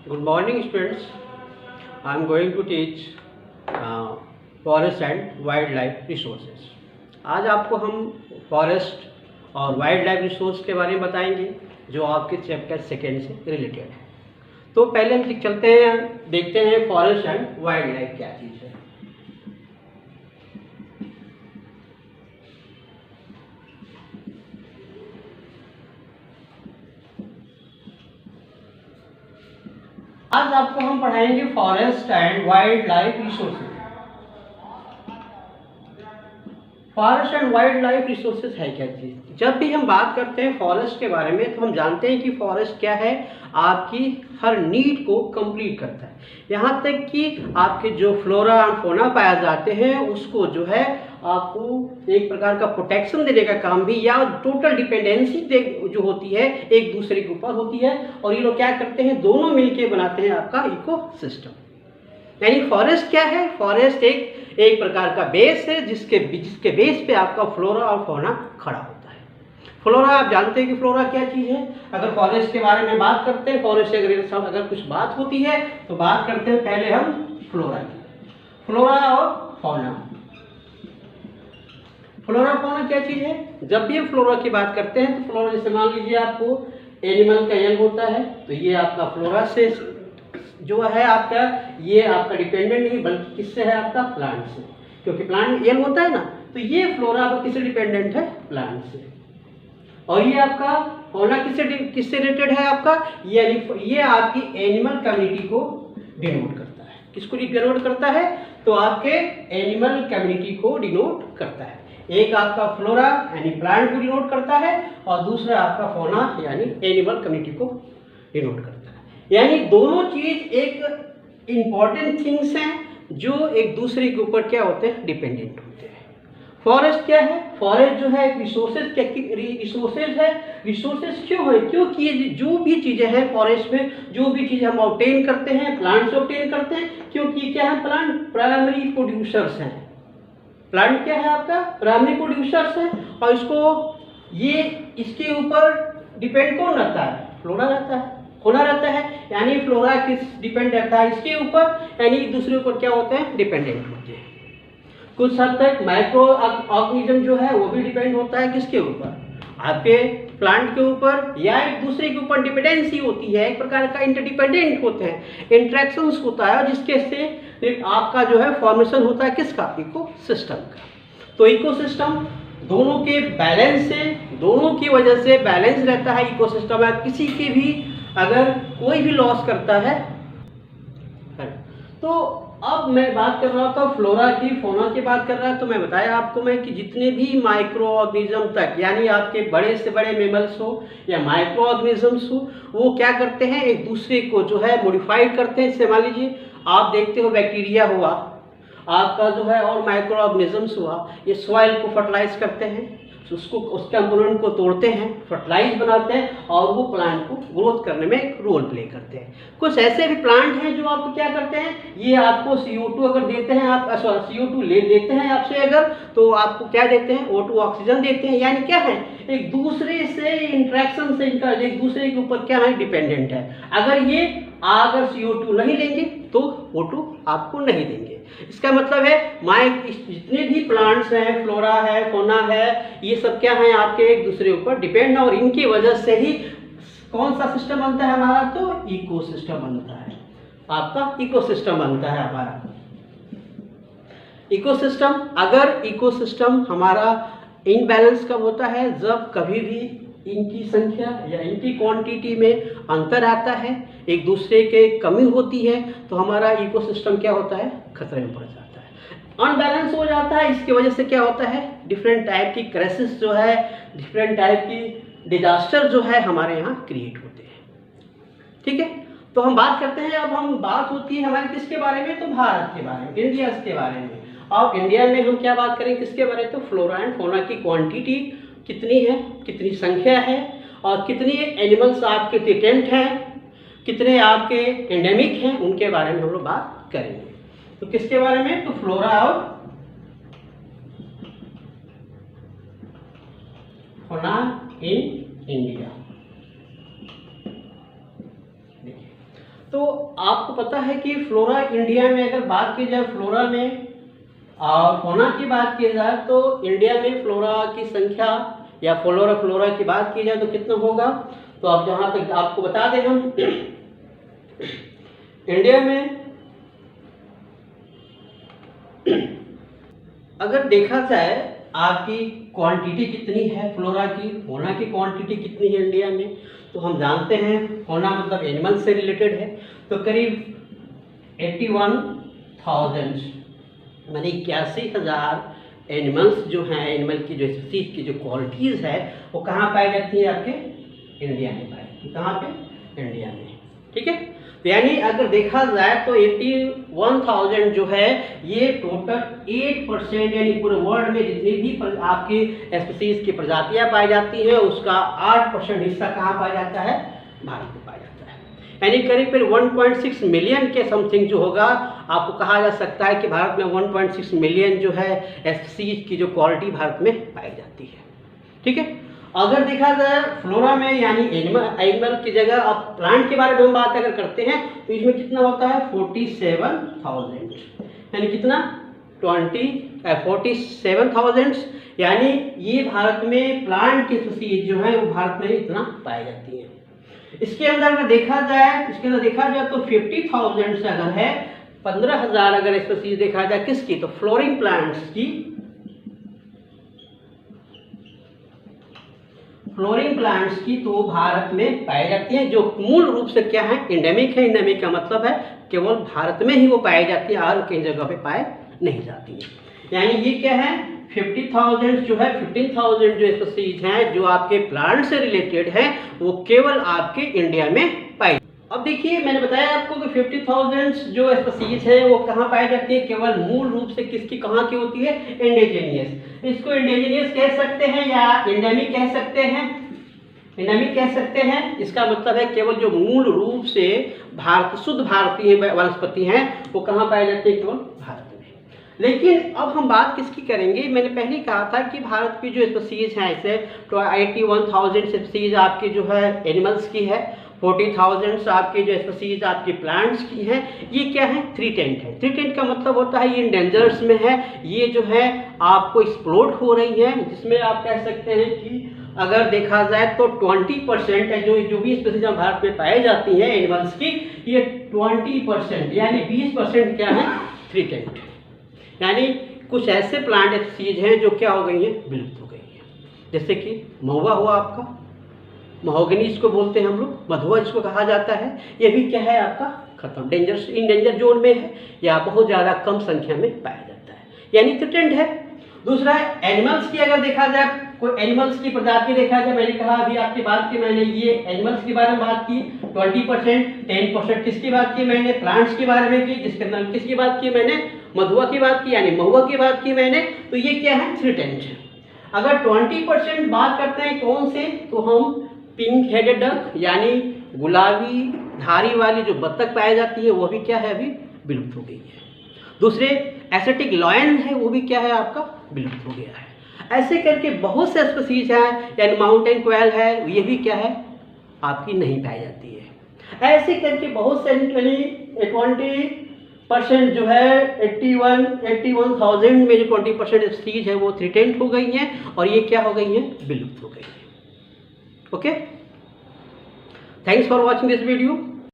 Good morning, students. I am going to teach forest and wildlife resources. आज आपको हम forest और wild life resource के बारे में बताएंगे जो आपके चैप्टर सेकेंड से रिलेटेड है। तो पहले हम चलते हैं, देखते हैं फॉरेस्ट एंड वाइल्ड लाइफ क्या चीज़ है। आज आपको हम पढ़ाएंगे forest and wild life resources. Forest and wild life resources है क्या चीज़? जब भी हम बात करते हैं फॉरेस्ट के बारे में तो हम जानते हैं कि फॉरेस्ट क्या है, आपकी हर नीड को कंप्लीट करता है। यहाँ तक कि आपके जो फ्लोरा और फोना पाए जाते हैं उसको जो है आपको एक प्रकार का प्रोटेक्शन देने का काम भी, या टोटल डिपेंडेंसी जो होती है एक दूसरे के ऊपर होती है, और ये लोग क्या करते हैं, दोनों मिलके बनाते हैं आपका इकोसिस्टम। यानी फॉरेस्ट क्या है? फॉरेस्ट एक प्रकार का बेस है जिसके बेस पे आपका फ्लोरा और फौना खड़ा होता है। फ्लोरा आप जानते हैं कि फ्लोरा क्या चीज़ है। अगर फॉरेस्ट के बारे में बात करते हैं, फॉरेस्ट से अगर कुछ बात होती है तो बात करते हैं पहले हम फ्लोरा की। फ्लोरा और फौना, फ्लोरा फौना क्या चीज़ है? जब भी हम फ्लोरा की बात करते हैं तो फ्लोरा जैसे मान लीजिए आपको एनिमल का यंग होता है तो ये आपका फ्लोरा से जो है आपका, ये आपका डिपेंडेंट नहीं बल्कि किससे है, आपका प्लांट से, क्योंकि प्लांट यंग होता है ना। तो ये फ्लोरा आपका किससे डिपेंडेंट है? प्लांट से। और ये आपका फौना किससे रिलेटेड है आपका? ये आपकी एनिमल कम्युनिटी को डिनोट करता है। किसको डिनोट करता है? तो आपके एनिमल कम्युनिटी को डिनोट करता है। एक आपका फ्लोरा यानी प्लांट को डिनोट करता है और दूसरा आपका फौना यानी एनिमल कम्युनिटी को डिनोट करता है। यानी दोनों चीज एक इंपॉर्टेंट थिंग्स हैं जो एक दूसरे के ऊपर क्या होते हैं, डिपेंडेंट होते हैं। फॉरेस्ट क्या है? फॉरेस्ट जो है एक रिसोर्सेज है। रिसोर्सेज क्यों है? क्योंकि जो भी चीजें हैं फॉरेस्ट में, जो भी चीजें हम ऑब्टेन करते हैं प्लांट से ऑब्टेन करते हैं, क्योंकि क्या है, प्लांट प्राइमरी प्रोड्यूसर्स हैं। प्लांट क्या है आपका? प्राइमरी प्रोड्यूसर्स है। और इसके ऊपर डिपेंड कौन रहता है? फ्लोरा रहता है, होना रहता है। यानी फ्लोरा किस डिपेंड रहता है? इसके ऊपर, यानी एक दूसरे ऊपर क्या होते हैं, डिपेंडेंट होते हैं। कुछ हद तक माइक्रो ऑर्गेनिज्म जो है वो भी डिपेंड होता है किसके ऊपर? आपके प्लांट के ऊपर, या एक दूसरे के ऊपर डिपेंडेंसी होती है, एक प्रकार का इंटरडिपेंडेंट होते हैं, इंटरेक्शंस होता है, और जिसके से आपका जो है फॉर्मेशन होता है किसका? इकोसिस्टम का। तो इकोसिस्टम दोनों के बैलेंस से, दोनों की वजह से बैलेंस रहता है इकोसिस्टम है। किसी के भी अगर कोई भी लॉस करता है तो अब मैं बात कर रहा था फ्लोरा की, फौना की बात कर रहा तो मैं बताया आपको कि जितने भी माइक्रो ऑर्गेनिज्म तक, यानी आपके बड़े से बड़े मेमल्स हो या माइक्रो ऑर्गेनिजम्स हो, वो क्या करते हैं, एक दूसरे को जो है मॉडिफाइड करते हैं। जैसे मान लीजिए आप देखते हो बैक्टीरिया हुआ आपका जो है, और माइक्रो ऑर्गेनिजम्स हुआ, ये सॉइल को फर्टिलाइज करते हैं, उसको उसके कंपोनेंट को तोड़ते हैं, फर्टिलाइज बनाते हैं, और वो प्लांट को ग्रोथ करने में एक रोल प्ले करते हैं। कुछ ऐसे भी प्लांट हैं जो आपको क्या करते हैं, ये आपको CO2 अगर देते हैं, आप CO2 ले लेते हैं आपसे अगर, तो आपको क्या देते हैं, O2 ऑक्सीजन देते हैं। यानी क्या है, एक दूसरे से इंट्रैक्शन से इनका एक दूसरे के ऊपर क्या है, डिपेंडेंट है। अगर CO2 नहीं लेंगे तो O2 आपको नहीं देंगे। इसका मतलब है जितने भी प्लांट्स हैं, फ्लोरा है, फौना है, ये सब क्या है, आपके एक दूसरे ऊपर डिपेंड है, और इनकी वजह से ही कौन सा सिस्टम बनता है हमारा? तो इकोसिस्टम बनता है। आपका इकोसिस्टम बनता है हमारा। इकोसिस्टम, अगर इकोसिस्टम हमारा इनबैलेंस कब होता है? जब कभी भी इनकी संख्या या इनकी क्वांटिटी में अंतर आता है, एक दूसरे के कमी होती है, तो हमारा इकोसिस्टम क्या होता है, खतरे में पड़ जाता है, अनबैलेंस हो जाता है। इसकी वजह से क्या होता है, डिफरेंट टाइप की क्राइसिस जो है, डिफरेंट टाइप की डिजास्टर जो है हमारे यहाँ क्रिएट होते हैं। ठीक है, तो हम बात करते हैं, अब हम बात होती है हमारे किसके बारे में? तो भारत के बारे में, इंडिया के बारे में। और इंडिया में हम क्या बात करें, किसके बारे में? तो फ्लोरा एंड फौना की क्वांटिटी कितनी है, कितनी संख्या है, और कितनी एनिमल्स आपके डिटेंट हैं, कितने आपके एंडेमिक हैं, उनके बारे में हम लोग बात करेंगे। तो किसके बारे में? तो फ्लोरा और फौना इन इंडिया। तो आपको पता है कि फ्लोरा इंडिया में अगर बात की जाए फ्लोरा में फौना की बात की जाए तो इंडिया में फ्लोरा की संख्या या फ्लोरा की बात की जाए तो कितना होगा। तो अब जहाँ तक आपको बता दें हम इंडिया में अगर देखा जाए आपकी क्वांटिटी कितनी है फ्लोरा की, फौना की क्वांटिटी कितनी है इंडिया में, तो हम जानते हैं फौना मतलब एनिमल से रिलेटेड है, तो करीब 81,000 यानी 81,000 एनिमल्स जो हैं, एनिमल की जो स्पीसीज की जो क्वालिटीज़ है वो कहाँ पाई जाती है, आपके इंडिया में पाई जाती है। कहाँ पे? इंडिया में। ठीक है, तो यानी अगर देखा जाए तो 81,000 जो है ये टोटल 8% यानी पूरे वर्ल्ड में जितनी भी आपकी स्पीसीज की प्रजातियां पाई जाती हैं उसका 8% हिस्सा कहाँ पाया जाता है, भारत में पाया जाता है। यानी करीब 1.6 मिलियन के समथिंग जो होगा, आपको कहा जा सकता है कि भारत में 1.6 मिलियन जो है स्पीसीज की जो क्वालिटी भारत में पाई जाती है। ठीक है, अगर देखा जाए फ्लोरा में यानी एनिमल की जगह अब प्लांट के बारे में हम बात अगर करते हैं तो इसमें कितना होता है 47,000 यानी कितना 47,000 यानी ये भारत में प्लांट की स्पीसीज जो है वो भारत में इतना पाई जाती है। इसके अंदर अगर देखा जाए तो 50,000 से अगर है 15,000 अगर स्पीसीज देखा जाए किसकी, तो फ्लोरिंग प्लांट्स की, फ्लोरिंग प्लांट्स की तो भारत में पाई जाती हैं, जो मूल रूप से क्या है, एंडेमिक है। एंडेमिक का मतलब है केवल भारत में ही वो पाई जाती है और कई जगह पे पाए नहीं जाती है। यानी ये क्या है 50,000 जो है 15,000 जो स्पीसीज हैं जो आपके प्लांट से रिलेटेड हैं वो केवल आपके इंडिया में पाई। अब देखिए मैंने बताया आपको कि 50,000 जो स्पीसीज है वो कहाँ पाई जाती है, केवल मूल रूप से किसकी कहाँ की होती है, इंडिजीनियस। इसको इंडिजीनियस कह सकते हैं या एंडेमिक कह सकते हैं, एंडेमिक कह सकते हैं। इसका मतलब है केवल जो मूल रूप से शुद्ध भारतीय वनस्पति हैं वो कहाँ पाई जाती है, केवल भारत में। लेकिन अब हम बात किसकी करेंगे, मैंने पहले कहा था कि भारत की जो स्पीसीज हैं ऐसे तो 81,000 स्पीसीज आपकी जो है एनिमल्स की है, 40,000 आपके जो स्पीसीज आपकी प्लांट्स की हैं, ये क्या है थ्रीटेंट है। थ्रीटेंट का मतलब होता है ये इंडेंजर्स में है, ये जो है आपको एक्सप्लोर हो रही है, जिसमें आप कह सकते हैं कि अगर देखा जाए तो 20% है जो भी स्पीसीज भारत में पाई जाती हैं एनिमल्स की, ये 20% यानी 20% क्या है थ्रीटेंट, यानी कुछ ऐसे प्लांट स्पीसीज हैं जो क्या हो गई हैं, विलुप्त हो गई हैं। जैसे कि महुआ हुआ आपका, महोगनी इसको बोलते हैं हम लोग, मधुआ जिसको कहा जाता है, ये भी क्या है आपका खत्म, इंडेंजर जोन में है या बहुत ज़्यादा कम संख्या में पाया जाता है, यानी थ्रेटेंड है। दूसरा एनिमल्स की अगर देखा जाए, कोई एनिमल्स की प्रजाति देखा जाए, मैंने कहा अभी आपकी बात की मैंने ये एनिमल्स के बारे में बात की 20%, 10% किसकी बात की मैंने, प्लांट्स के बारे में की, जिसके अंदर किसकी बात की मैंने, मधुआ की बात की यानी महुआ की बात की मैंने, तो ये क्या है थ्रेटेंड है। अगर 20% बात करते हैं कौन से, तो हम पिंक हेडेड डक यानी गुलाबी धारी वाली जो बत्तख पाई जाती है वो भी क्या है अभी विलुप्त हो गई है। दूसरे एसिटिक लॉयन है वो भी क्या है आपका विलुप्त हो गया है। ऐसे करके बहुत से स्पीसीज हैं, यानी माउंटेन क्वेल है ये भी क्या है आपकी नहीं पाई जाती है। ऐसे करके बहुत से 20% जो है 81,000 में जो 20% स्पीसीज है वो थ्रेटेंड हो गई हैं और ये क्या हो गई हैं विलुप्त हो गई हैं। Okay, thanks for watching this video.